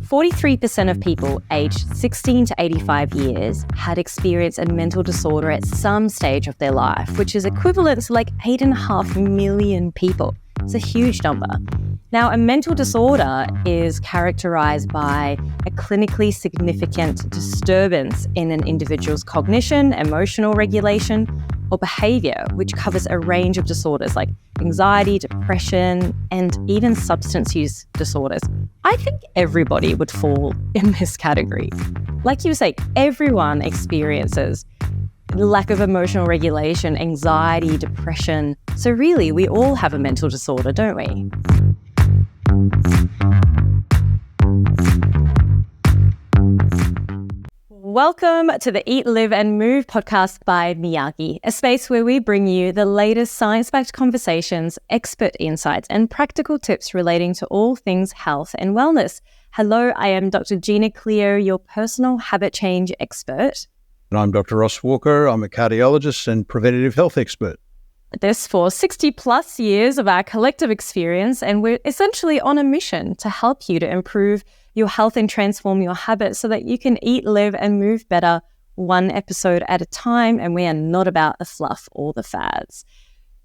43% of people aged 16 to 85 years had experienced a mental disorder at some stage of their life, which is equivalent to like 8.5 million people. It's a huge number. Now, a mental disorder is characterized by a clinically significant disturbance in an individual's cognition, emotional regulation, or behavior, which covers a range of disorders like anxiety, depression, and even substance use disorders. I think everybody would fall in this category. Like you say, everyone experiences lack of emotional regulation, anxiety, depression. So really, we all have a mental disorder, don't we? Welcome to the Eat, Live and Move podcast by Miyagi, a space where we bring you the latest science-backed conversations, expert insights, and practical tips relating to all things health and wellness. Hello, I am Dr. Gina Cleo, your personal habit change expert. And I'm Dr. Ross Walker. I'm a cardiologist and preventative health expert. This for 60 plus years of our collective experience, and we're essentially on a mission to help you to improve your health and transform your habits so that you can eat, live and move better one episode at a time. And we are not about the fluff or the fads.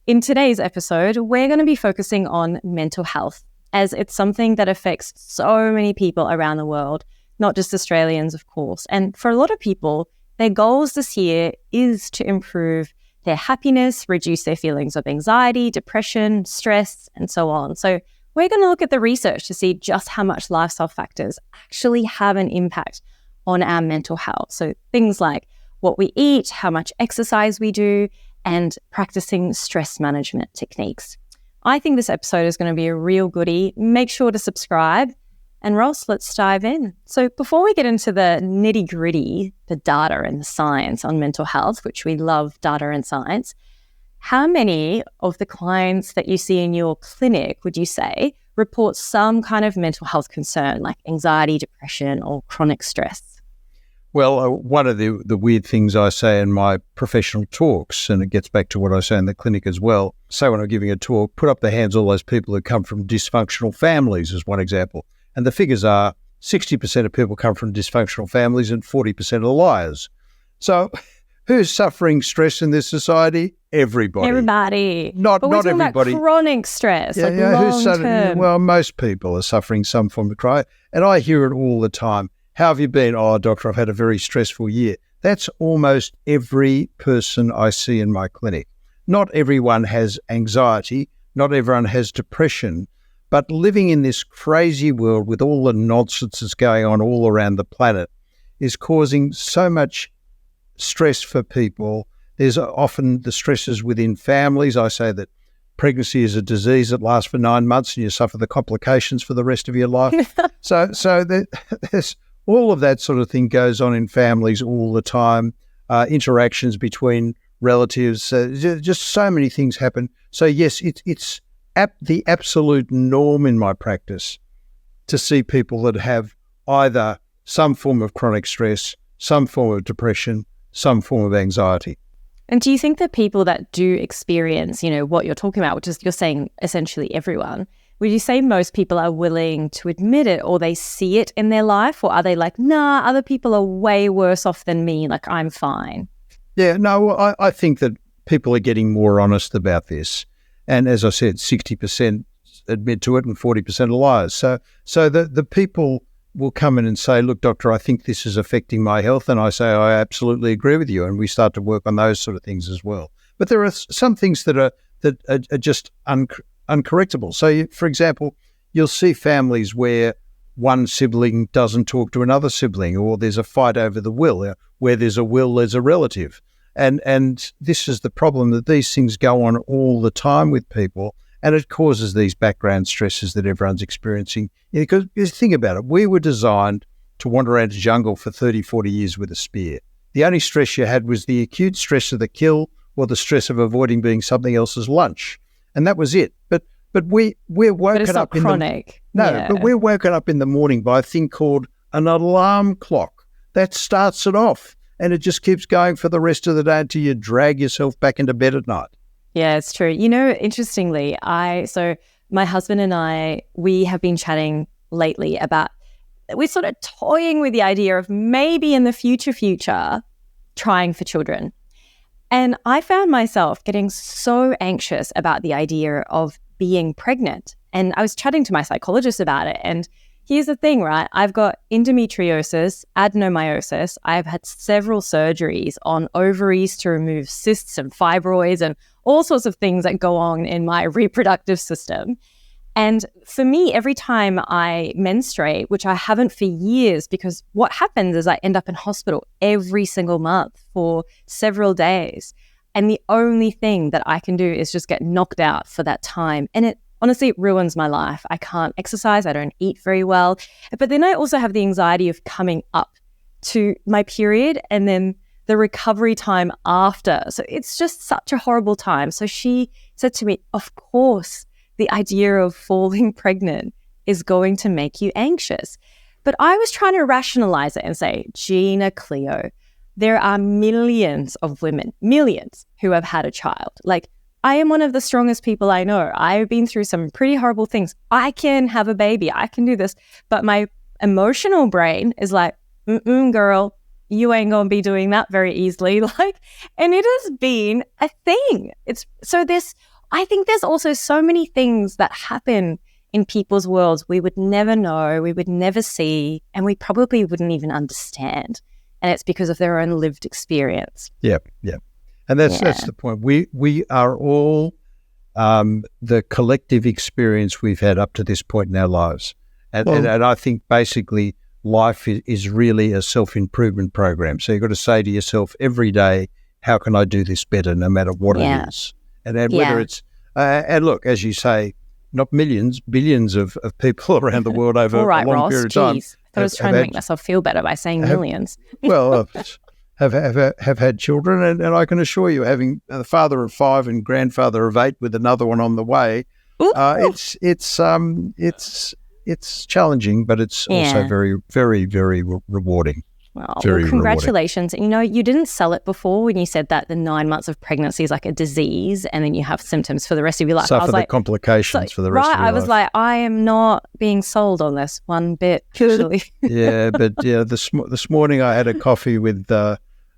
In today's episode, we're going to be focusing on mental health, as it's something that affects so many people around the world, not just Australians, of course. And for a lot of people, their goals this year is to improve their happiness, reduce their feelings of anxiety, depression, stress, and so on. So we're going to look at the research to see just how much lifestyle factors actually have an impact on our mental health. So things like what we eat, how much exercise we do, and practicing stress management techniques. I think this episode is going to be a real goodie. Make sure to subscribe. And Ross, let's dive in. So before we get into the nitty-gritty, the data and the science on mental health, which we love data and science, how many of the clients that you see in your clinic, would you say, report some kind of mental health concern like anxiety, depression, or chronic stress? Well, one of the weird things I say in my professional talks, and it gets back to what I say in the clinic as well, say when I'm giving a talk, put up the hands all those people who come from dysfunctional families as one example. And the figures are 60% of people come from dysfunctional families and 40% are liars. So who's suffering stress in this society? Everybody. Everybody. Not talking everybody. About chronic stress, long term. Well, most people are suffering some form of chronic. And I hear it all the time. How have you been? Oh, doctor, I've had a very stressful year. That's almost every person I see in my clinic. Not everyone has anxiety. Not everyone has depression. But living in this crazy world with all the nonsense that's going on all around the planet is causing so much stress for people. There's often the stresses within families. I say that pregnancy is a disease that lasts for 9 months and you suffer the complications for the rest of your life. so there's all of that sort of thing goes on in families all the time, interactions between relatives, just so many things happen. So yes, it's the absolute norm in my practice to see people that have either some form of chronic stress, some form of depression, some form of anxiety. And do you think that people that do experience, what you're talking about, which is you're saying essentially everyone, would you say most people are willing to admit it or they see it in their life? Or are they like, nah, other people are way worse off than me, like I'm fine? Yeah, no, I think that people are getting more honest about this. And as I said, 60% admit to it and 40% are liars. So the people will come in and say, look, doctor, I think this is affecting my health. And I say, I absolutely agree with you. And we start to work on those sort of things as well. But there are some things that are just uncorrectable. So, for example, you'll see families where one sibling doesn't talk to another sibling, or there's a fight over the will. Where there's a will, there's a relative. And this is the problem, that these things go on all the time with people, and it causes these background stresses that everyone's experiencing. Because think about it, we were designed to wander around the jungle for 30, 40 years with a spear. The only stress you had was the acute stress of the kill or the stress of avoiding being something else's lunch. And that was it. But we're woken but it's up not chronic. But we're woken up in the morning by a thing called an alarm clock. That starts it off. And it just keeps going for the rest of the day until you drag yourself back into bed at night. Yeah, it's true. Interestingly, my husband and I, we have been chatting lately about we're sort of toying with the idea of maybe in the future trying for children. And I found myself getting so anxious about the idea of being pregnant. And I was chatting to my psychologist about it. And here's the thing, right? I've got endometriosis, adenomyosis. I've had several surgeries on ovaries to remove cysts and fibroids and all sorts of things that go on in my reproductive system. And for me, every time I menstruate, which I haven't for years, because what happens is I end up in hospital every single month for several days. And the only thing that I can do is just get knocked out for that time. And it honestly, it ruins my life. I can't exercise. I don't eat very well. But then I also have the anxiety of coming up to my period and then the recovery time after. So it's just such a horrible time. So she said to me, of course, the idea of falling pregnant is going to make you anxious. But I was trying to rationalize it and say, Gina Cleo, there are millions of women, millions, who have had a child. Like, I am one of the strongest people I know. I've been through some pretty horrible things. I can have a baby. I can do this. But my emotional brain is like, girl, you ain't going to be doing that very easily. And it has been a thing. I think there's also so many things that happen in people's worlds we would never know, we would never see, and we probably wouldn't even understand. And it's because of their own lived experience. Yep. And that's the point. We are all the collective experience we've had up to this point in our lives. And I think basically life is really a self-improvement program. So you've got to say to yourself every day, how can I do this better no matter what it is? And then whether it's, and look, as you say, not millions, billions of people around the world over all right, a long Ross, period of time. I was trying to make myself feel better by saying millions. Well, have had children, and I can assure you, having a father of 5 and grandfather of 8 with another one on the way, it's challenging, but it's also very, very, very rewarding. Well, congratulations. Rewarding. You didn't sell it before when you said that the 9 months of pregnancy is like a disease and then you have symptoms for the rest of your life. Suffer the complications for the rest of your life. I was like, I am not being sold on this one bit, actually. This morning I had a coffee with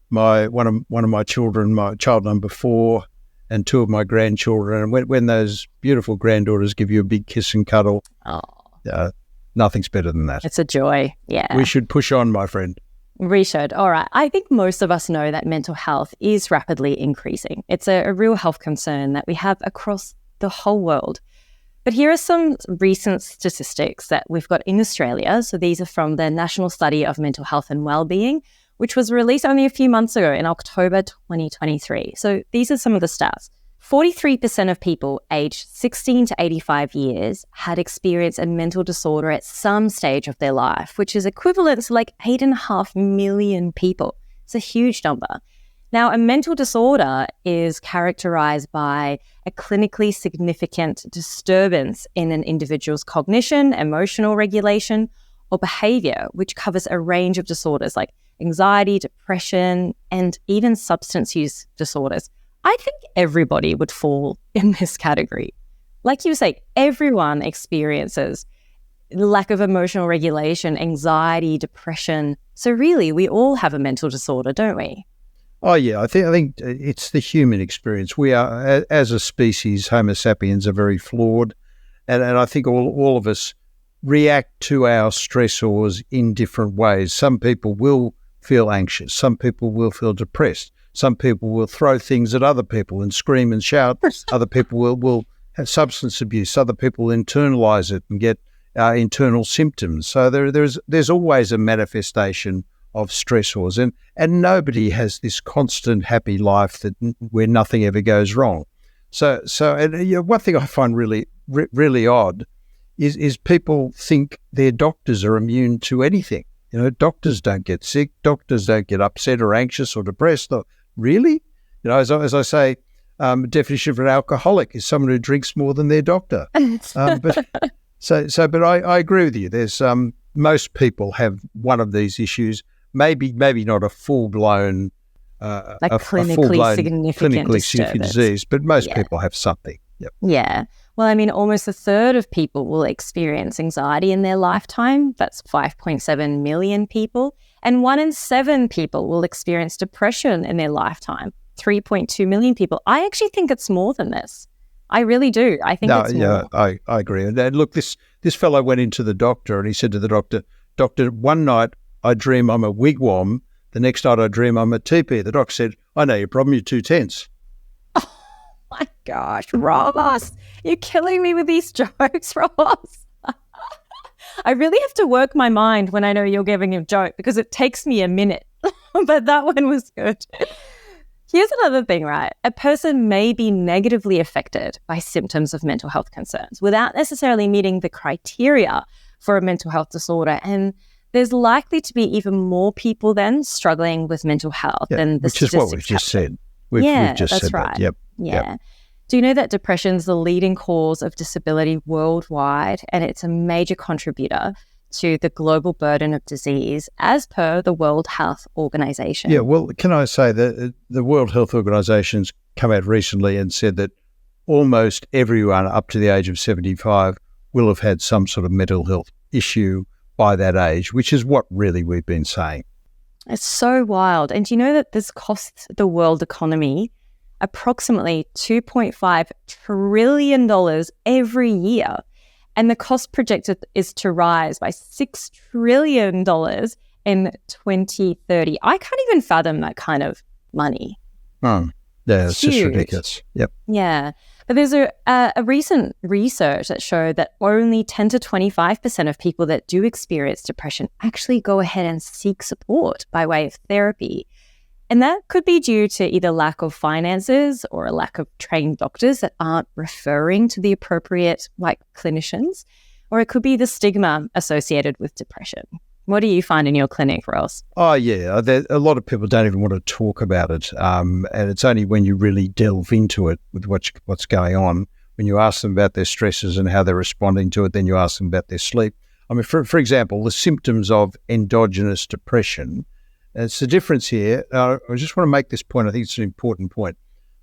one of my children, my child number 4, and 2 of my grandchildren. And when those beautiful granddaughters give you a big kiss and cuddle, nothing's better than that. It's a joy, yeah. We should push on, my friend. We should. All right. I think most of us know that mental health is rapidly increasing. It's a real health concern that we have across the whole world. But here are some recent statistics that we've got in Australia. So these are from the National Study of Mental Health and Wellbeing, which was released only a few months ago in October 2023. So these are some of the stats. 43% of people aged 16 to 85 years had experienced a mental disorder at some stage of their life, which is equivalent to like 8.5 million people. It's a huge number. Now, a mental disorder is characterized by a clinically significant disturbance in an individual's cognition, emotional regulation, or behavior, which covers a range of disorders like anxiety, depression, and even substance use disorders. I think everybody would fall in this category. Like you say, everyone experiences lack of emotional regulation, anxiety, depression. So really, we all have a mental disorder, don't we? Oh, yeah. I think it's the human experience. We are, as a species, Homo sapiens are very flawed. And I think all of us react to our stressors in different ways. Some people will feel anxious. Some people will feel depressed. Some people will throw things at other people and scream and shout. Other people will have substance abuse. Other people internalize it and get internal symptoms. So there's always a manifestation of stressors, and nobody has this constant happy life where nothing ever goes wrong. So one thing I find really odd is people think their doctors are immune to anything. Doctors don't get sick. Doctors don't get upset or anxious or depressed. Really? As I say, definition of an alcoholic is someone who drinks more than their doctor. But I agree with you. There's most people have one of these issues. Maybe not a full-blown, clinically significant disease, but most people have something. Yep. Yeah. Well, I mean, almost a third of people will experience anxiety in their lifetime. That's 5.7 million people. And 1 in 7 people will experience depression in their lifetime. 3.2 million people. I actually think it's more than this. I really do. I think it's more. I agree. And look, this fellow went into the doctor and he said to the doctor, one night I dream I'm a wigwam. The next night I dream I'm a teepee. The doctor said, I know your problem, you're too tense. My gosh, Ross, you're killing me with these jokes, Ross. I really have to work my mind when I know you're giving a joke because it takes me a minute. But that one was good. Here's another thing, right? A person may be negatively affected by symptoms of mental health concerns without necessarily meeting the criteria for a mental health disorder. And there's likely to be even more people then struggling with mental health than the statistics. Which is what we've just said. We've just that's said right. That. Yep. Yeah. Yep. Do you know that depression is the leading cause of disability worldwide, and it's a major contributor to the global burden of disease as per the World Health Organization? Yeah, well, can I say that the World Health Organization's come out recently and said that almost everyone up to the age of 75 will have had some sort of mental health issue by that age, which is what really we've been saying. It's so wild. And do you know that this costs the world economy approximately $2.5 trillion every year? And the cost projected is to rise by $6 trillion in 2030. I can't even fathom that kind of money. Oh, yeah, it's just ridiculous. Yep. Yeah. But there's a recent research that showed that only 10 to 25% of people that do experience depression actually go ahead and seek support by way of therapy. And that could be due to either lack of finances or a lack of trained doctors that aren't referring to the appropriate clinicians, or it could be the stigma associated with depression. What do you find in your clinic, Ross? Oh, yeah. A lot of people don't even want to talk about it. And it's only when you really delve into it with what's going on, when you ask them about their stresses and how they're responding to it, then you ask them about their sleep. I mean, for example, the symptoms of endogenous depression. It's the difference here. I just want to make this point. I think it's an important point.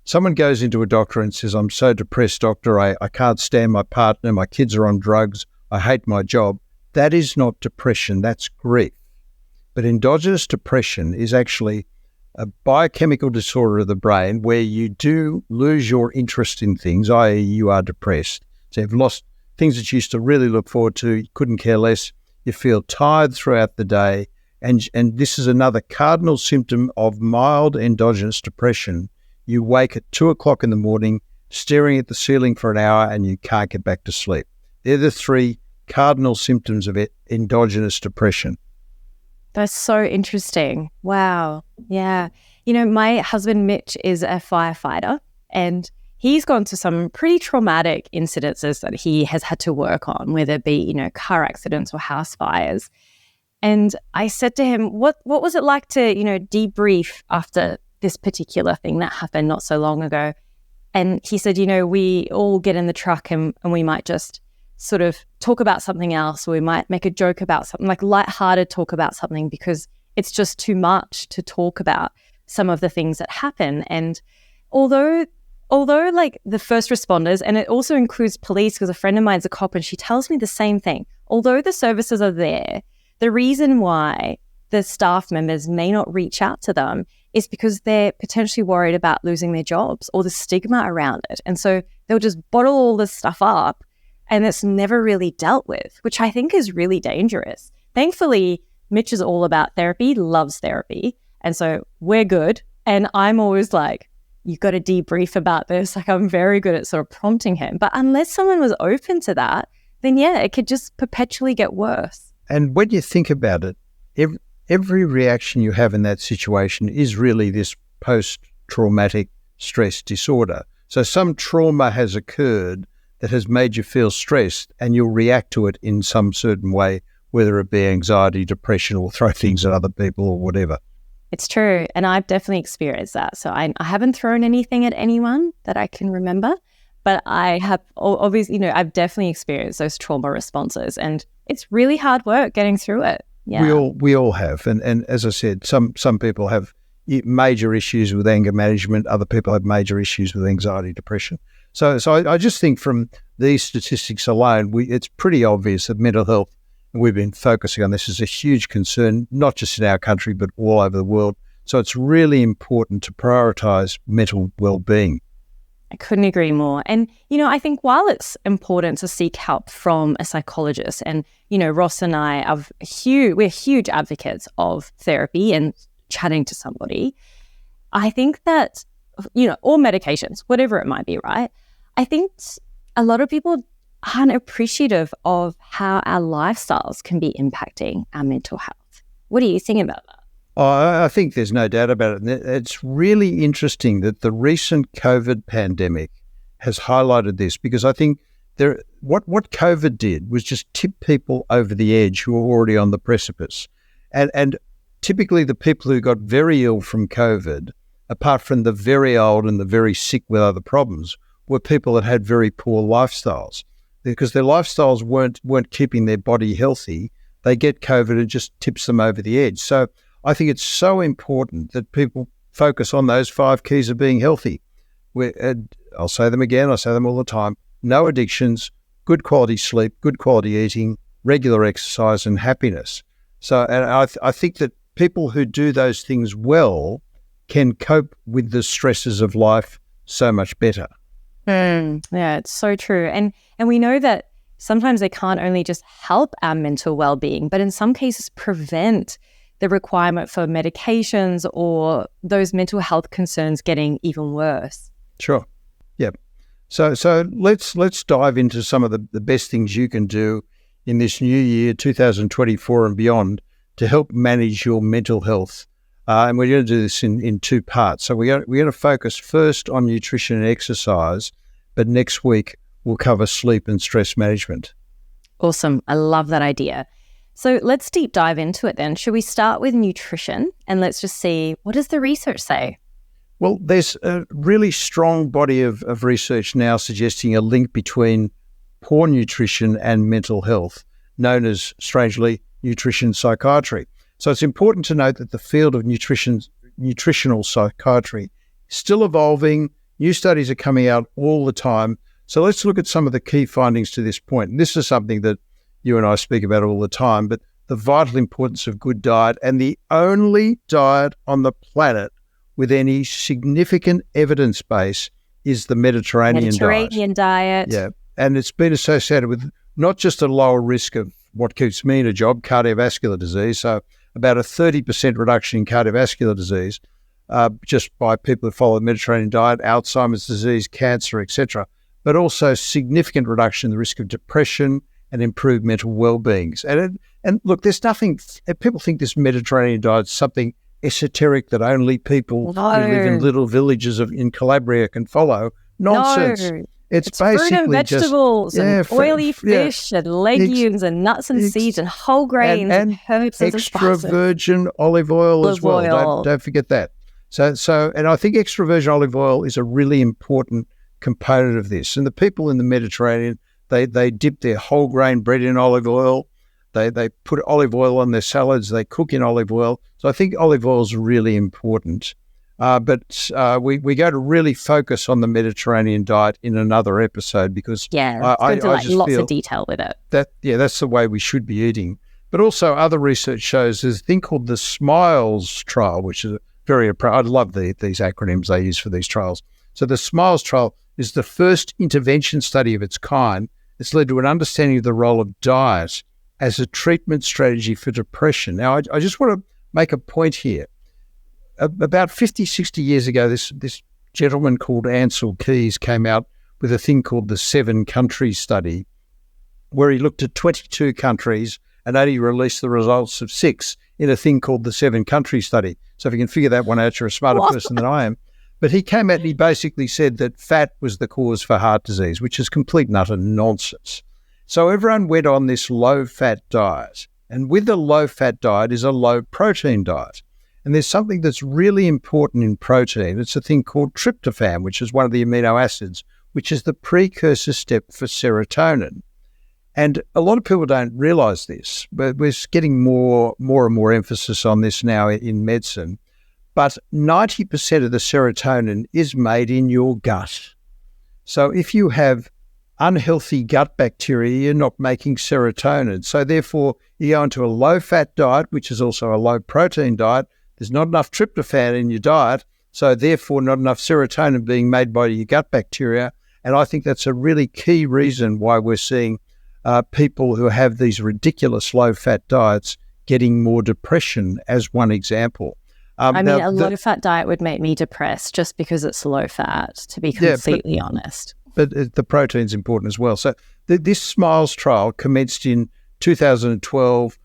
Someone goes into a doctor and says, I'm so depressed, doctor. I can't stand my partner. My kids are on drugs. I hate my job. That is not depression. That's grief. But endogenous depression is actually a biochemical disorder of the brain where you do lose your interest in things, i.e. you are depressed. So you've lost things that you used to really look forward to. You couldn't care less. You feel tired throughout the day. And this is another cardinal symptom of mild endogenous depression. You wake at 2 o'clock in the morning, staring at the ceiling for an hour, and you can't get back to sleep. They're the 3 cardinal symptoms of endogenous depression. That's so interesting. Wow. Yeah. You know, my husband, Mitch, is a firefighter, and he's gone to some pretty traumatic incidences that he has had to work on, whether it be, car accidents or house fires. And I said to him, what was it like to, debrief after this particular thing that happened not so long ago? And he said, we all get in the truck and we might just sort of talk about something else, or we might make a joke about something, like lighthearted talk about something, because it's just too much to talk about some of the things that happen. And although like the first responders, and it also includes police, because a friend of mine's a cop and she tells me the same thing, although the services are there, the reason why the staff members may not reach out to them is because they're potentially worried about losing their jobs or the stigma around it. And so they'll just bottle all this stuff up and it's never really dealt with, which I think is really dangerous. Thankfully, Mitch is all about therapy, loves therapy. And so we're good. And I'm always like, you've got to debrief about this. Like, I'm very good at sort of prompting him. But unless someone was open to that, then yeah, it could just perpetually get worse. And when you think about it, every reaction you have in that situation is really this post-traumatic stress disorder. So some trauma has occurred that has made you feel stressed, and you'll react to it in some certain way, whether it be anxiety, depression, or throw things at other people or whatever. It's true. And I've definitely experienced that. So I haven't thrown anything at anyone that I can remember, but I have obviously, I've definitely experienced those trauma responses, and it's really hard work getting through it. Yeah. We all have. And as I said, some people have major issues with anger management. Other people have major issues with anxiety, depression. So I just think from these statistics alone, it's pretty obvious that mental health, and we've been focusing on this, is a huge concern, not just in our country, but all over the world. So it's really important to prioritise mental well-being. I couldn't agree more. And, I think while it's important to seek help from a psychologist, and, Ross and I we're huge advocates of therapy and chatting to somebody, I think that, or medications, whatever it might be, right? I think a lot of people aren't appreciative of how our lifestyles can be impacting our mental health. What do you think about that? I think there's no doubt about it. It's really interesting that the recent COVID pandemic has highlighted this, because I think what COVID did was just tip people over the edge who were already on the precipice. And typically the people who got very ill from COVID, apart from the very old and the very sick with other problems, were people that had very poor lifestyles, because their lifestyles weren't keeping their body healthy. They get COVID and it just tips them over the edge. So I think it's so important that people focus on those 5 keys of being healthy. I'll say them again, I say them all the time: no addictions, good quality sleep, good quality eating, regular exercise, and happiness. So, and I think that people who do those things well can cope with the stresses of life so much better. Yeah, it's so true. And we know that sometimes they can't only just help our mental well-being, but in some cases prevent the requirement for medications or those mental health concerns getting even worse. Sure. Yep. So let's dive into some of the best things you can do in this new year, 2024 and beyond, to help manage your mental health. And we're going to do this in 2 parts. So we're going to focus first on nutrition and exercise, but next week we'll cover sleep and stress management. Awesome. I love that idea. So let's deep dive into it then. Should we start with nutrition, and let's just see, what does the research say? Well, there's a really strong body of research now suggesting a link between poor nutrition and mental health, known as, strangely, nutrition psychiatry. So it's important to note that the field of nutritional psychiatry is still evolving. New studies are coming out all the time. So let's look at some of the key findings to this point. And this is something that you and I speak about all the time, but the vital importance of good diet, and the only diet on the planet with any significant evidence base is the Mediterranean diet. Yeah, and it's been associated with not just a lower risk of what keeps me in a job, cardiovascular disease, so about a 30% reduction in cardiovascular disease just by people who follow the Mediterranean diet, Alzheimer's disease, cancer, etc., but also significant reduction in the risk of depression and improved mental well-being. And look, there's nothing, people think this Mediterranean diet is something esoteric that only people who live in little villages in Calabria can follow. Nonsense. No. It's basically fruit and vegetables and oily fish and legumes and nuts and seeds and whole grains and herbs and extra virgin olive oil as well. Don't forget that. So, and I think extra virgin olive oil is a really important component of this. And the people in the Mediterranean, they dip their whole grain bread in olive oil. They put olive oil on their salads. They cook in olive oil. So I think olive oil is really important. But we're going to really focus on the Mediterranean diet in another episode, because I just lots feel of detail with it. That's the way we should be eating. But also other research shows there's a thing called the SMILES trial, which is I love these acronyms they use for these trials. So the SMILES trial is the first intervention study of its kind. It's led to an understanding of the role of diet as a treatment strategy for depression. Now, I just want to make a point here. About 50, 60 years ago, this gentleman called Ansel Keys came out with a thing called the 7 countries study, where he looked at 22 countries and only released the results of 6 in a thing called the 7 countries study. So if you can figure that one out, you're a smarter person than I am. But he came out and he basically said that fat was the cause for heart disease, which is complete and utter nonsense. So everyone went on this low-fat diet. And with the low-fat diet is a low-protein diet. And there's something that's really important in protein. It's a thing called tryptophan, which is one of the amino acids, which is the precursor step for serotonin. And a lot of people don't realize this, but we're getting more and more emphasis on this now in medicine. But 90% of the serotonin is made in your gut. So if you have unhealthy gut bacteria, you're not making serotonin. So therefore, you go into a low-fat diet, which is also a low-protein diet. There's not enough tryptophan in your diet, so therefore not enough serotonin being made by your gut bacteria. And I think that's a really key reason why we're seeing people who have these ridiculous low-fat diets getting more depression, as one example. A low-fat diet would make me depressed just because it's low-fat, to be completely honest. But the protein's important as well. So this SMILES trial commenced in 2012,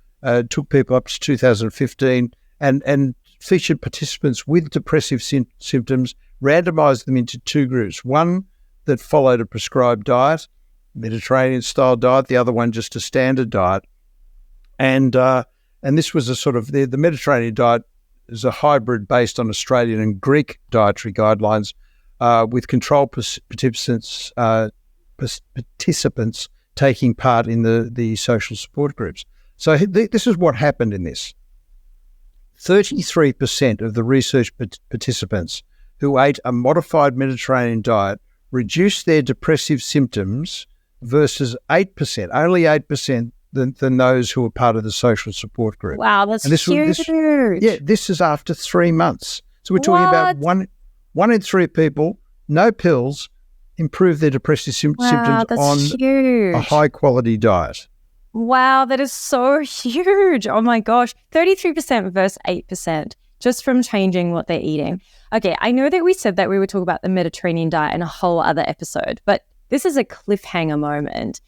took people up to 2015, and featured participants with depressive symptoms, randomized them into two groups. One that followed a prescribed diet, Mediterranean-style diet, the other one just a standard diet. And this was a sort of, the Mediterranean diet is a hybrid based on Australian and Greek dietary guidelines, with control participants taking part in the social support groups. So this is what happened in this. 33% of the research participants who ate a modified Mediterranean diet reduced their depressive symptoms versus 8%, only 8% than those who were part of the social support group. Wow, that's huge. This is after 3 months. So we're talking about one in three people, no pills, improve their depressive symptoms on huge. A high-quality diet. Wow, that is so huge. Oh my gosh. 33% versus 8% just from changing what they're eating. Okay, I know that we said that we would talk about the Mediterranean diet in a whole other episode, but this is a cliffhanger moment.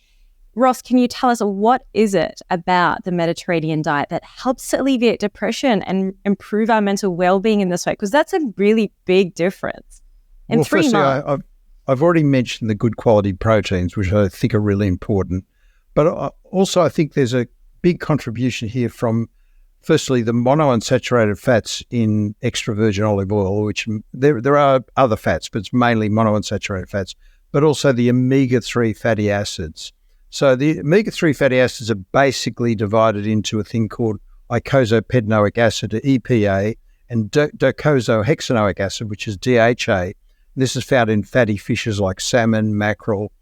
Ross, can you tell us what is it about the Mediterranean diet that helps alleviate depression and improve our mental well-being in this way? Because that's a really big difference in 3 months. I've already mentioned the good quality proteins, which I think are really important. But also I think there's a big contribution here from, firstly, the monounsaturated fats in extra virgin olive oil, which there are other fats, but it's mainly monounsaturated fats, but also the omega-3 fatty acids. So the omega-3 fatty acids are basically divided into a thing called eicosapentaenoic acid, EPA, and docosahexaenoic acid, which is DHA. This is found in fatty fishes like salmon, mackerel,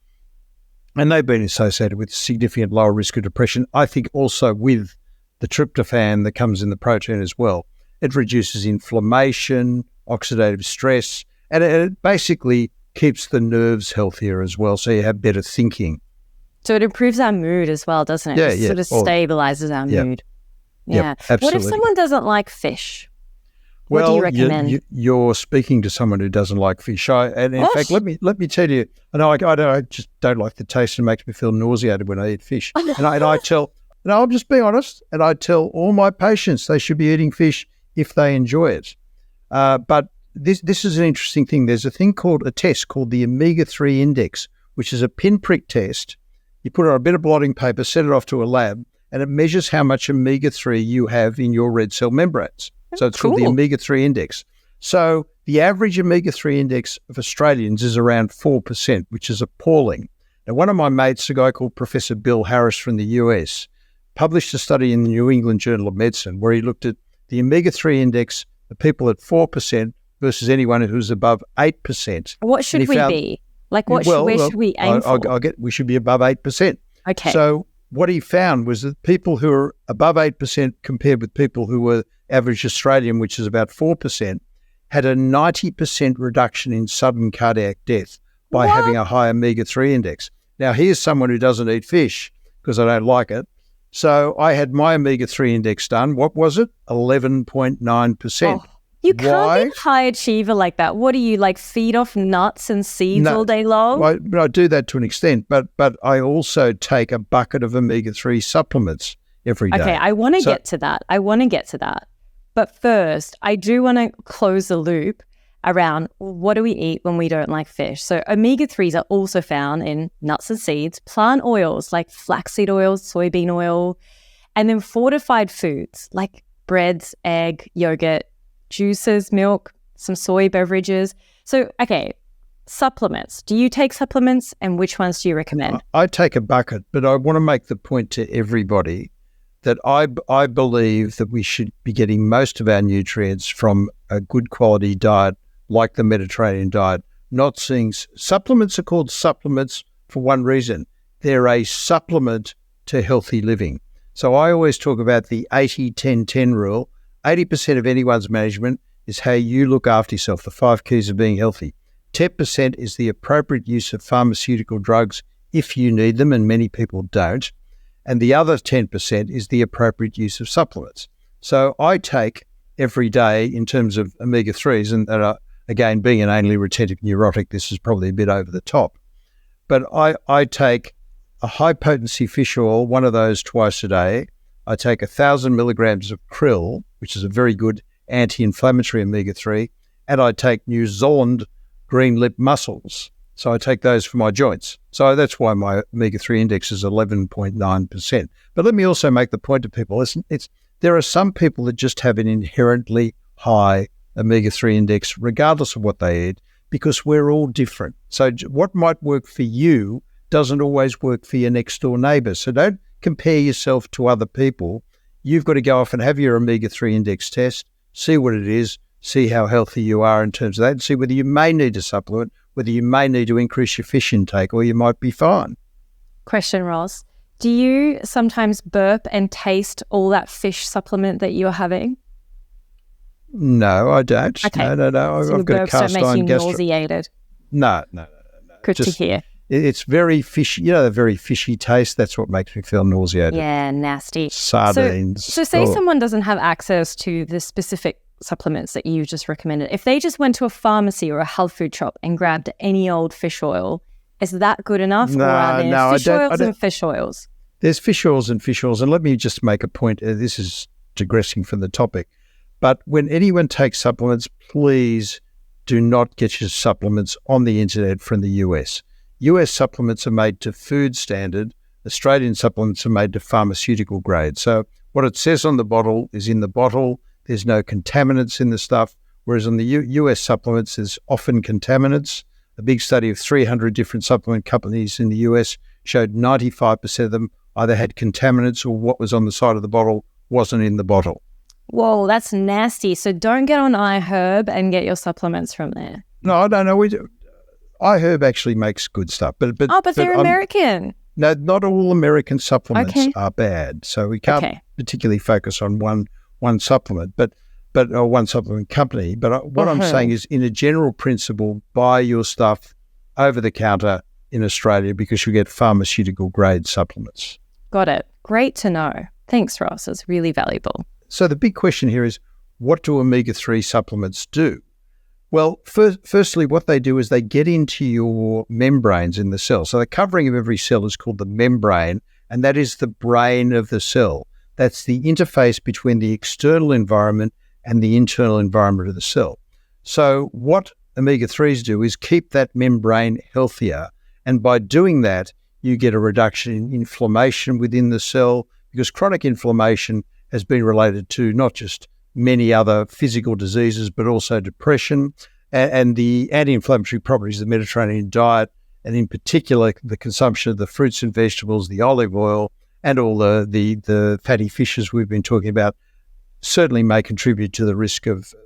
and they've been associated with significant lower risk of depression, I think also with the tryptophan that comes in the protein as well. It reduces inflammation, oxidative stress, and it basically keeps the nerves healthier as well, so you have better thinking. So it improves our mood as well, doesn't it? It sort of stabilizes our mood. Yeah. Absolutely. What if someone doesn't like fish? What do you recommend? You're speaking to someone who doesn't like fish. In fact, let me tell you. I just don't like the taste, and it makes me feel nauseated when I eat fish. And I tell, I'm just being honest, and I tell all my patients they should be eating fish if they enjoy it. But this is an interesting thing. There's a test called the omega-3 index, which is a pinprick test. You put it on a bit of blotting paper, send it off to a lab, and it measures how much omega-3 you have in your red cell membranes. So it's called the omega-3 index. So the average omega-3 index of Australians is around 4%, which is appalling. Now, one of my mates, a guy called Professor Bill Harris from the US, published a study in the New England Journal of Medicine where he looked at the omega-3 index of people at 4% versus anyone who's above 8%. What should we be? Where should we aim for? We should be above 8%. Okay. So what he found was that people who are above 8% compared with people who were average Australian, which is about 4%, had a 90% reduction in sudden cardiac death by having a high omega-3 index. Now, here's someone who doesn't eat fish because I don't like it. So I had my omega-3 index done. What was it? 11.9%. You can't be a high achiever like that. What do you, feed off nuts and seeds all day long? I do that to an extent, but I also take a bucket of omega-3 supplements every day. Okay, I want to get to that. But first, I do want to close the loop around what do we eat when we don't like fish. So omega-3s are also found in nuts and seeds, plant oils like flaxseed oil, soybean oil, and then fortified foods like breads, egg, yogurt, juices, milk, some soy beverages. So, okay, supplements. Do you take supplements, and which ones do you recommend? I take a bucket, but I want to make the point to everybody that I believe that we should be getting most of our nutrients from a good quality diet like the Mediterranean diet, not seeing supplements are called supplements for one reason. They're a supplement to healthy living. So I always talk about the 80-10-10 rule. 80% of anyone's management is how you look after yourself, the 5 keys of being healthy. 10% is the appropriate use of pharmaceutical drugs if you need them, and many people don't. And the other 10% is the appropriate use of supplements. So I take every day in terms of omega-3s, and again, being an anally retentive neurotic, this is probably a bit over the top. But I take a high-potency fish oil, one of those twice a day. I take 1,000 milligrams of krill, which is a very good anti-inflammatory omega-3, and I take New Zealand green lip mussels. So I take those for my joints. So that's why my omega-3 index is 11.9%. But let me also make the point to people, there are some people that just have an inherently high omega-3 index, regardless of what they eat, because we're all different. So what might work for you doesn't always work for your next door neighbour. So don't compare yourself to other people. You've got to go off and have your omega-3 index test, see what it is, see how healthy you are in terms of that, and see whether you may need a supplement, whether you may need to increase your fish intake, or you might be fine. Question, Ross. Do you sometimes burp and taste all that fish supplement that you're having? No, I don't. Okay. No. So I've got a cast iron gastro. Nauseated? No. Good to hear. It's very fishy, the very fishy taste. That's what makes me feel nauseated. Yeah, nasty. Sardines. So say someone doesn't have access to the specific supplements that you just recommended. If they just went to a pharmacy or a health food shop and grabbed any old fish oil, is that good enough? No, or are there fish oils and fish oils? There's fish oils and fish oils. And let me just make a point. This is digressing from the topic. But when anyone takes supplements, please do not get your supplements on the internet from the US. US supplements are made to food standard. Australian supplements are made to pharmaceutical grade. So what it says on the bottle is in the bottle. There's no contaminants in the stuff. Whereas on the US supplements, there's often contaminants. A big study of 300 different supplement companies in the US showed 95% of them either had contaminants or what was on the side of the bottle wasn't in the bottle. Whoa, that's nasty. So don't get on iHerb and get your supplements from there. No, I don't know. iHerb actually makes good stuff. But they're American. No, not all American supplements are bad. So we can't particularly focus on one supplement, but one supplement company. But what I'm saying is, in a general principle, buy your stuff over the counter in Australia because you get pharmaceutical grade supplements. Got it. Great to know. Thanks, Ross. It's really valuable. So the big question here is, what do omega-3 supplements do? Well, firstly, what they do is they get into your membranes in the cell. So the covering of every cell is called the membrane, and that is the brain of the cell. That's the interface between the external environment and the internal environment of the cell. So what omega-3s do is keep that membrane healthier. And by doing that, you get a reduction in inflammation within the cell, because chronic inflammation has been related to not just many other physical diseases, but also depression and the anti-inflammatory properties of the Mediterranean diet, and in particular, the consumption of the fruits and vegetables, the olive oil, and all the fatty fishes we've been talking about, certainly may contribute to the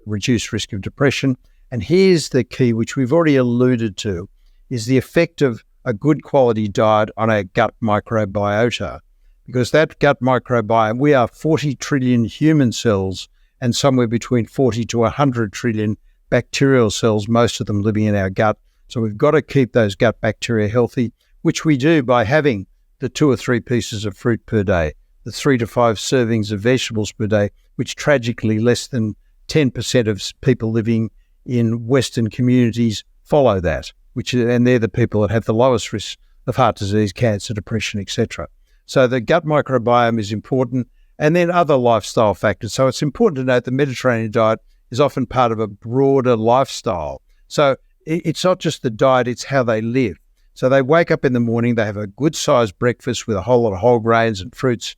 reduced risk of depression. And here's the key, which we've already alluded to, is the effect of a good quality diet on our gut microbiota. Because that gut microbiome, we are 40 trillion human cells and somewhere between 40 to 100 trillion bacterial cells, most of them living in our gut. So we've got to keep those gut bacteria healthy, which we do by having the 2 or 3 pieces of fruit per day, the 3 to 5 servings of vegetables per day, which tragically less than 10% of people living in Western communities follow that, and they're the people that have the lowest risk of heart disease, cancer, depression, etc. So the gut microbiome is important, and then other lifestyle factors. So it's important to note the Mediterranean diet is often part of a broader lifestyle. So it's not just the diet, it's how they live. So they wake up in the morning, they have a good-sized breakfast with a whole lot of whole grains and fruits,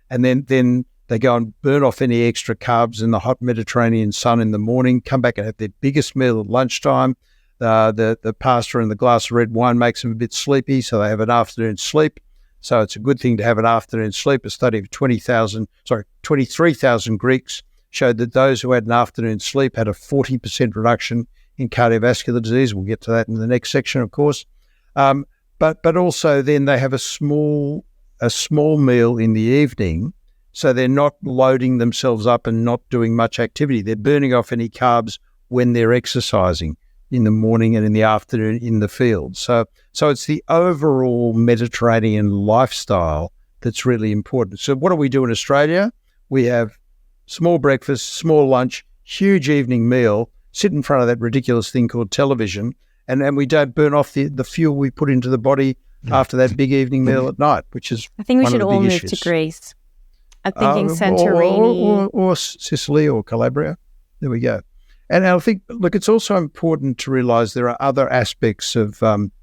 and then they go and burn off any extra carbs in the hot Mediterranean sun in the morning, come back and have their biggest meal at lunchtime. The pasta and the glass of red wine makes them a bit sleepy, so they have an afternoon sleep. So it's a good thing to have an afternoon sleep. A study of 23,000 Greeks showed that those who had an afternoon sleep had a 40% reduction in cardiovascular disease. We'll get to that in the next section, of course. But also then they have a small meal in the evening, so they're not loading themselves up and not doing much activity. They're burning off any carbs when they're exercising in the morning and in the afternoon in the field. So it's the overall Mediterranean lifestyle that's really important. So what do we do in Australia? We have small breakfast, small lunch, huge evening meal, sit in front of that ridiculous thing called television, and we don't burn off the fuel we put into the body after that big evening meal at night, which is I think we one should of the all big move issues. to Greece. I'm thinking Santorini. Or Sicily or Calabria. There we go. And I think, look, it's also important to realise there are other aspects of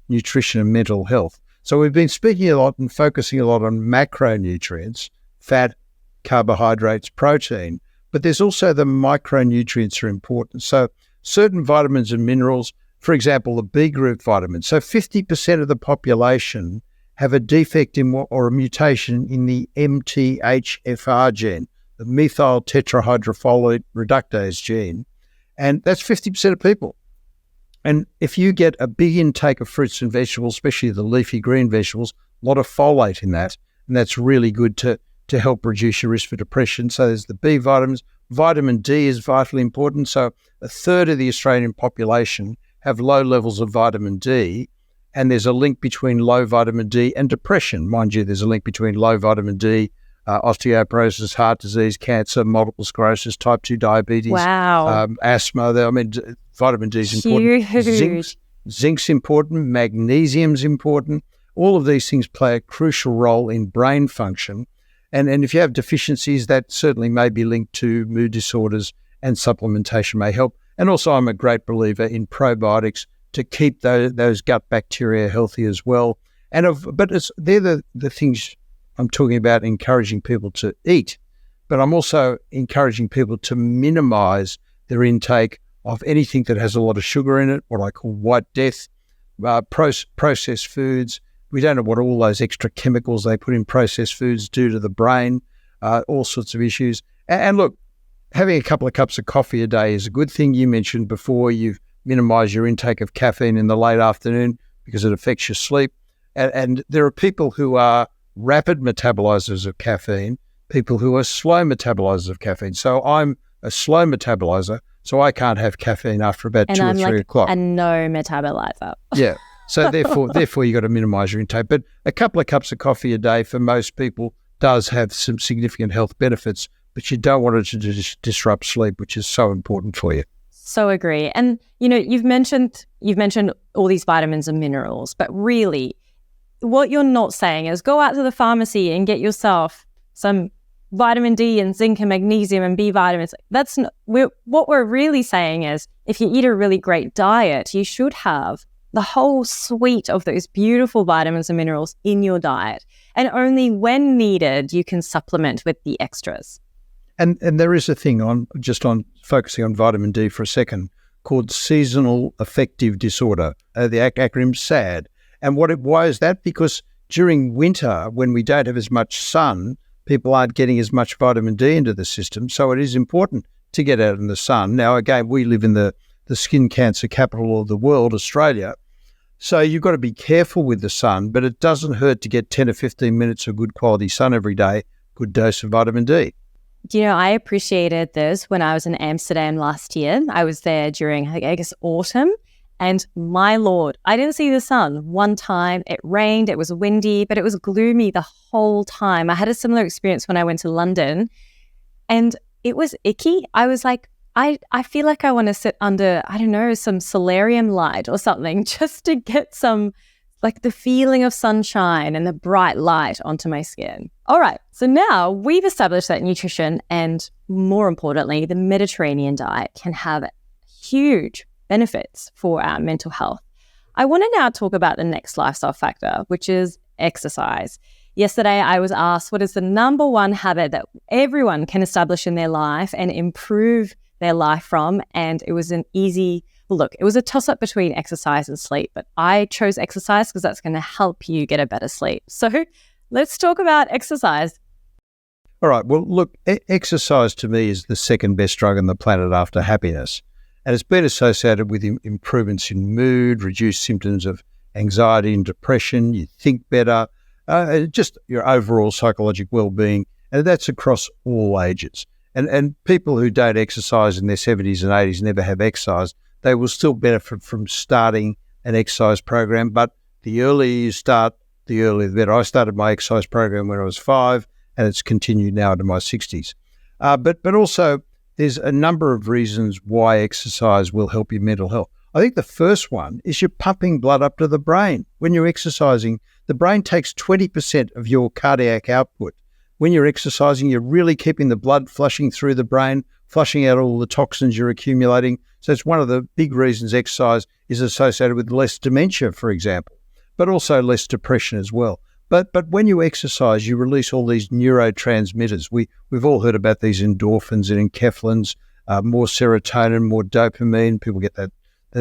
nutrition and mental health. So we've been speaking a lot and focusing a lot on macronutrients, fat, carbohydrates, protein, but there's also the micronutrients are important. So certain vitamins and minerals, for example, the B group vitamins. So 50% of the population have a defect in or a mutation in the MTHFR gene, the methyl tetrahydrofolate reductase gene, and that's 50% of people. And if you get a big intake of fruits and vegetables, especially the leafy green vegetables, a lot of folate in that, and that's really good to help reduce your risk for depression. So there's the B vitamins. Vitamin D is vitally important. So a third of the Australian population have low levels of vitamin D, and there's a link between low vitamin D and depression. Mind you, there's a link between low vitamin D, osteoporosis, heart disease, cancer, multiple sclerosis, type 2 diabetes, asthma. Vitamin D is important. Zinc's important. Magnesium's important. All of these things play a crucial role in brain function. And if you have deficiencies, that certainly may be linked to mood disorders, and supplementation may help. And also, I'm a great believer in probiotics to keep those gut bacteria healthy as well. They're the things I'm talking about, encouraging people to eat. But I'm also encouraging people to minimize their intake of anything that has a lot of sugar in it, what I call white death, processed foods. We don't know what all those extra chemicals they put in processed foods do to the brain, all sorts of issues. And look, having a couple of cups of coffee a day is a good thing. You mentioned before you've minimized your intake of caffeine in the late afternoon because it affects your sleep. And there are people who are rapid metabolizers of caffeine, people who are slow metabolizers of caffeine. So I'm a slow metabolizer, so I can't have caffeine after about 2 or 3 o'clock. And I'm no metabolizer. Yeah. So therefore you got to minimize your intake. But a couple of cups of coffee a day for most people does have some significant health benefits, but you don't want it to disrupt sleep, which is so important for you. So agree. And, you've mentioned all these vitamins and minerals, but really what you're not saying is go out to the pharmacy and get yourself some vitamin D and zinc and magnesium and B vitamins. What we're really saying is if you eat a really great diet, you should have the whole suite of those beautiful vitamins and minerals in your diet. And only when needed, you can supplement with the extras. And there is a thing on focusing on vitamin D for a second called seasonal affective disorder, the acronym SAD. And why is that? Because during winter, when we don't have as much sun, people aren't getting as much vitamin D into the system. So it is important to get out in the sun. Now, again, we live in the skin cancer capital of the world, Australia. So you've got to be careful with the sun, but it doesn't hurt to get 10 or 15 minutes of good quality sun every day, good dose of vitamin D. I appreciated this when I was in Amsterdam last year. I was there during, I guess, autumn. And my Lord, I didn't see the sun one time. It rained, it was windy, but it was gloomy the whole time. I had a similar experience when I went to London and it was icky. I was like, I feel like I want to sit under, I don't know, some solarium light or something just to get some, like the feeling of sunshine and the bright light onto my skin. All right, so now we've established that nutrition and more importantly, the Mediterranean diet can have huge benefits for our mental health. I want to now talk about the next lifestyle factor, which is exercise. Yesterday, I was asked what is the number one habit that everyone can establish in their life and improve their life from, and it was it was a toss-up between exercise and sleep, but I chose exercise because that's going to help you get a better sleep. So let's talk about exercise. All right. Well, look, exercise to me is the second best drug on the planet after happiness. And it's been associated with improvements in mood, reduced symptoms of anxiety and depression. You think better, just your overall psychological well-being. And that's across all ages. And people who don't exercise in their 70s and 80s, never have exercise, they will still benefit from starting an exercise program. But the earlier you start, the earlier the better. I started my exercise program when I was 5, and it's continued now into my 60s. But also, there's a number of reasons why exercise will help your mental health. I think the first one is you're pumping blood up to the brain. When you're exercising, the brain takes 20% of your cardiac output. When you're exercising, you're really keeping the blood flushing through the brain, flushing out all the toxins you're accumulating. So it's one of the big reasons exercise is associated with less dementia, for example, but also less depression as well. But when you exercise, you release all these neurotransmitters. We've all heard about these endorphins and enkephalins, more serotonin, more dopamine. People get that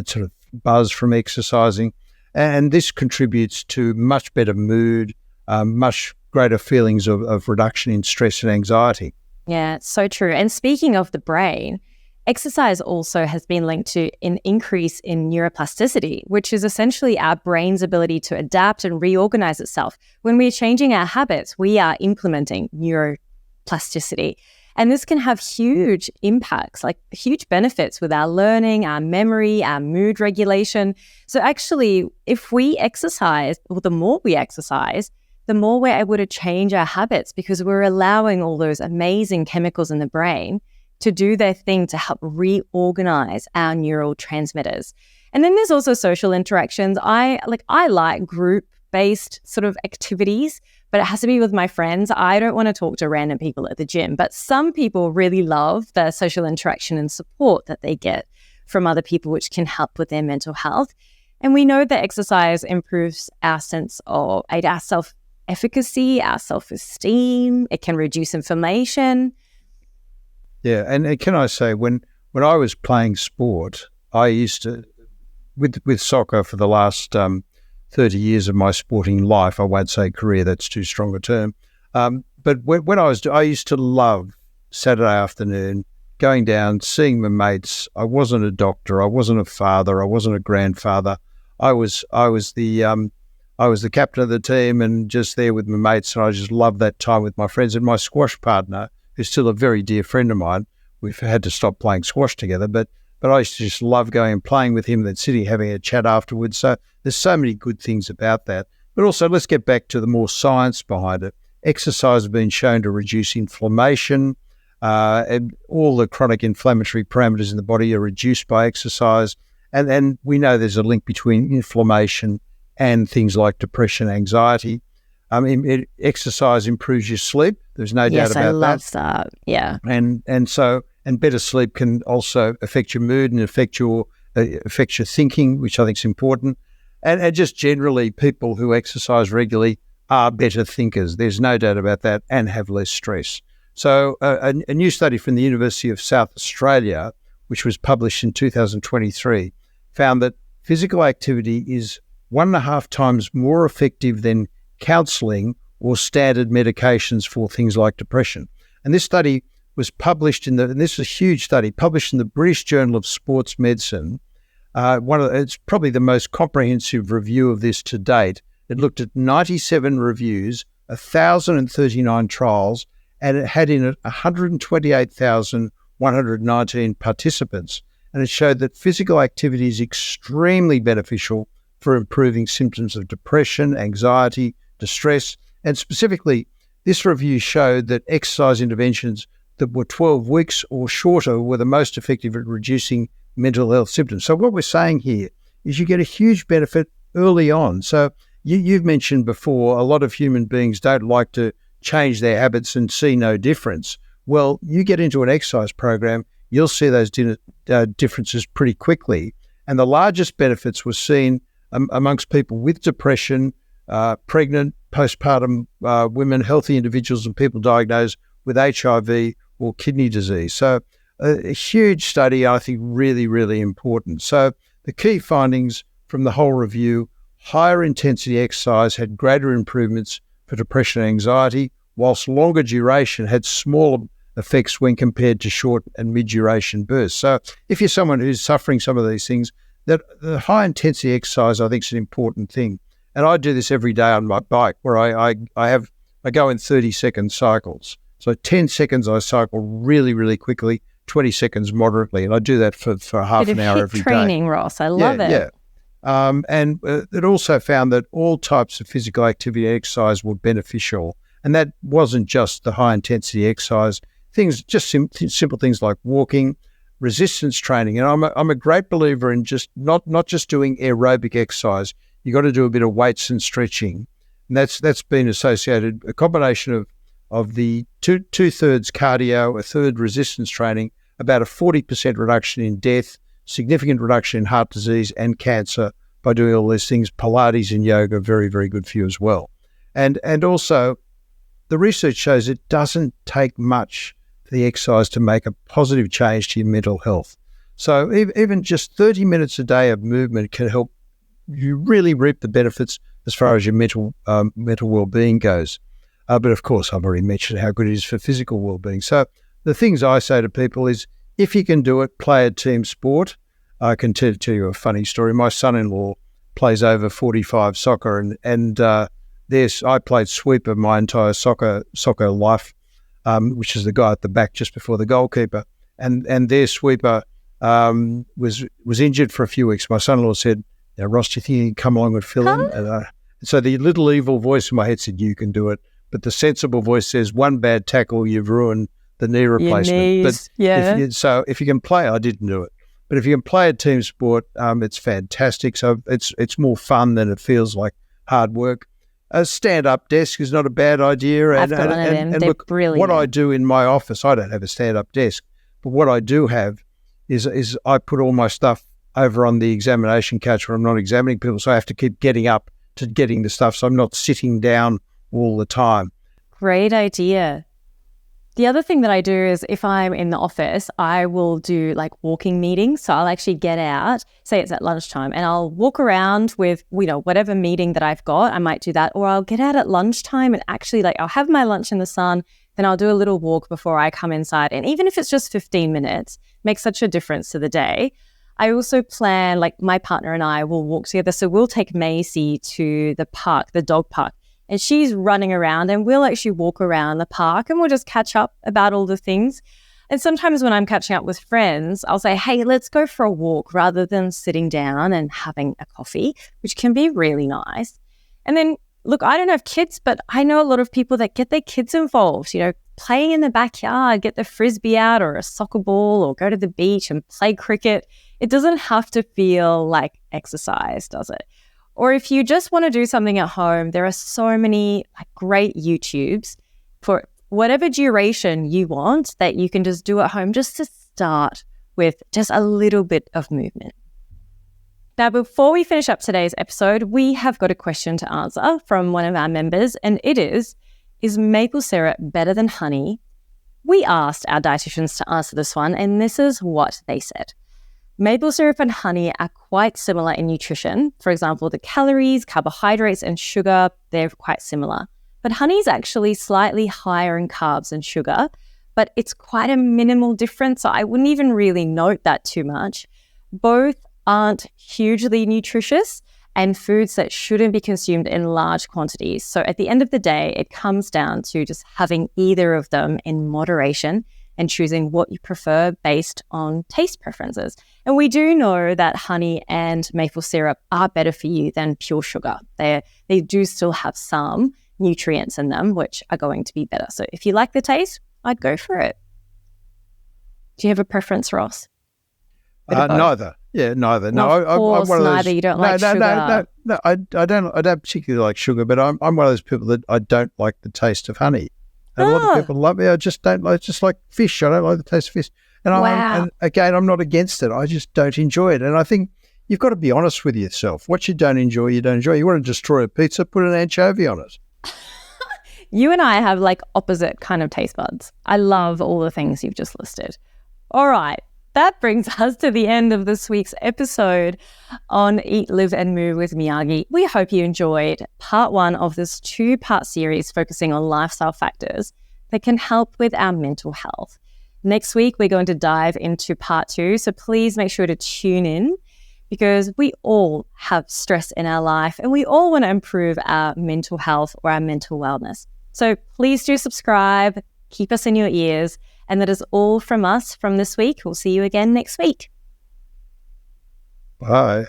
sort of buzz from exercising. And this contributes to much better mood, much greater feelings of reduction in stress and anxiety. Yeah, so true. And speaking of the brain, exercise also has been linked to an increase in neuroplasticity, which is essentially our brain's ability to adapt and reorganize itself. When we're changing our habits, we are implementing neuroplasticity. And this can have huge impacts, like huge benefits with our learning, our memory, our mood regulation. So actually, if we exercise, or the more we exercise, the more we're able to change our habits, because we're allowing all those amazing chemicals in the brain to do their thing to help reorganize our neural transmitters. And then there's also social interactions. I like group-based sort of activities, but it has to be with my friends. I don't want to talk to random people at the gym, but some people really love the social interaction and support that they get from other people, which can help with their mental health. And we know that exercise improves our sense of our self-efficacy, our self-esteem. It can reduce inflammation. Yeah, and can I say, when I was playing sport, I used to, with soccer for the last 30 years of my sporting life, I won't say career, that's too strong a term, but when I used to love Saturday afternoon, going down, seeing my mates. I wasn't a doctor, I wasn't a father, I wasn't a grandfather. I was the captain of the team and just there with my mates, and I just loved that time with my friends. And my squash partner, who's still a very dear friend of mine, we've had to stop playing squash together, but I used to just love going and playing with him, then sitting, having a chat afterwards. So there's so many good things about that. But also, let's get back to the more science behind it. Exercise has been shown to reduce inflammation, and all the chronic inflammatory parameters in the body are reduced by exercise. And we know there's a link between inflammation and things like depression, anxiety. Exercise improves your sleep. There's no doubt about that. Yes, I love that. Yeah. And better sleep can also affect your mood and affect your thinking, which I think is important. And just generally, people who exercise regularly are better thinkers. There's no doubt about that, and have less stress. So a new study from the University of South Australia, which was published in 2023, found that physical activity is 1.5 times more effective than counselling or standard medications for things like depression. And this study was published and this is a huge study, published in the British Journal of Sports Medicine. It's probably the most comprehensive review of this to date. It looked at 97 reviews, 1,039 trials, and it had in it 128,119 participants. And it showed that physical activity is extremely beneficial for improving symptoms of depression, anxiety, distress. And specifically, this review showed that exercise interventions that were 12 weeks or shorter were the most effective at reducing mental health symptoms. So what we're saying here is you get a huge benefit early on. So you've mentioned before, a lot of human beings don't like to change their habits and see no difference. Well, you get into an exercise program, you'll see those differences pretty quickly. And the largest benefits were seen amongst people with depression, pregnant, postpartum women, healthy individuals, and people diagnosed with HIV or kidney disease. So a huge study, I think really, really important. So the key findings from the whole review: higher intensity exercise had greater improvements for depression and anxiety, whilst longer duration had smaller effects when compared to short and mid-duration bursts. So if you're someone who's suffering some of these things, that the high-intensity exercise, I think, is an important thing. And I do this every day on my bike, where I go in 30-second cycles. So 10 seconds I cycle really, really quickly, 20 seconds moderately, and I do that for half an hour every day. Training, Ross. I love it. Yeah. And it also found that all types of physical activity and exercise were beneficial. And that wasn't just the high-intensity exercise, things, just simple things like walking, resistance training. And I'm a great believer in just not just doing aerobic exercise. You got to do a bit of weights and stretching. And that's been associated, a combination of the two-thirds cardio, a third resistance training, about a 40% reduction in death, significant reduction in heart disease and cancer by doing all these things. Pilates and yoga are very, very good for you as well. And also, the research shows it doesn't take much for the exercise to make a positive change to your mental health. So even just 30 minutes a day of movement can help you really reap the benefits as far as your mental well-being goes. But of course, I've already mentioned how good it is for physical well-being. So the things I say to people is, if you can do it, play a team sport. I can tell you a funny story. My son-in-law plays over 45 soccer, and I played sweeper my entire soccer life, which is the guy at the back just before the goalkeeper. And their sweeper was injured for a few weeks. My son-in-law said, "Now, Ross, do you think you can come along and fill in?" And so the little evil voice in my head said, "You can do it." But the sensible voice says, "One bad tackle, you've ruined the knee replacement." Your knees, But if you can play, I didn't do it. But if you can play a team sport, it's fantastic. So it's more fun than it feels like hard work. A stand-up desk is not a bad idea. I've got one of them. They're look, brilliant. What I do in my office, I don't have a stand-up desk, but what I do have is I put all my stuff over on the examination couch where I'm not examining people, so I have to keep getting up to getting the stuff, so I'm not sitting down all the time. Great idea. The other thing that I do is, if I'm in the office, I will do like walking meetings. So I'll actually get out, say it's at lunchtime, and I'll walk around with, whatever meeting that I've got. I might do that, or I'll get out at lunchtime and actually I'll have my lunch in the sun, then I'll do a little walk before I come inside. And even if it's just 15 minutes, makes such a difference to the day. I also plan, my partner and I will walk together. So we'll take Macy to the park, the dog park, and she's running around, and we'll actually walk around the park and we'll just catch up about all the things. And sometimes when I'm catching up with friends, I'll say, "Hey, let's go for a walk," rather than sitting down and having a coffee, which can be really nice. And then, look, I don't have kids, but I know a lot of people that get their kids involved, playing in the backyard, get the frisbee out or a soccer ball, or go to the beach and play cricket. It doesn't have to feel like exercise, does it? Or if you just want to do something at home, there are so many great YouTubes for whatever duration you want that you can just do at home, just to start with just a little bit of movement. Now, before we finish up today's episode, we have got a question to answer from one of our members, and it is maple syrup better than honey? We asked our dietitians to answer this one, and this is what they said. Maple syrup and honey are quite similar in nutrition. For example, the calories, carbohydrates, and sugar, they're quite similar. But honey is actually slightly higher in carbs and sugar, but it's quite a minimal difference, so I wouldn't even really note that too much. Both aren't hugely nutritious and foods that shouldn't be consumed in large quantities. So at the end of the day, it comes down to just having either of them in moderation and choosing what you prefer based on taste preferences. And we do know that honey and maple syrup are better for you than pure sugar. They do still have some nutrients in them which are going to be better. So if you like the taste, I'd go for it. Do you have a preference, Ross? Neither. Yeah, neither. No, of course, I'm one of those, neither. You don't like sugar. No. I don't particularly like sugar, but I'm one of those people that I don't like the taste of honey. And a lot of people love me. I just don't like, just like fish. I don't like the taste of fish. And and again, I'm not against it. I just don't enjoy it. And I think you've got to be honest with yourself. What you don't enjoy, you don't enjoy. You want to destroy a pizza, put an anchovy on it. You and I have opposite kind of taste buds. I love all the things you've just listed. All right. That brings us to the end of this week's episode on Eat, Live and Move with Miyagi. We hope you enjoyed part 1 of this 2-part series focusing on lifestyle factors that can help with our mental health. Next week, we're going to dive into part 2. So please make sure to tune in, because we all have stress in our life and we all want to improve our mental health or our mental wellness. So please do subscribe, keep us in your ears. And that is all from us from this week. We'll see you again next week. Bye.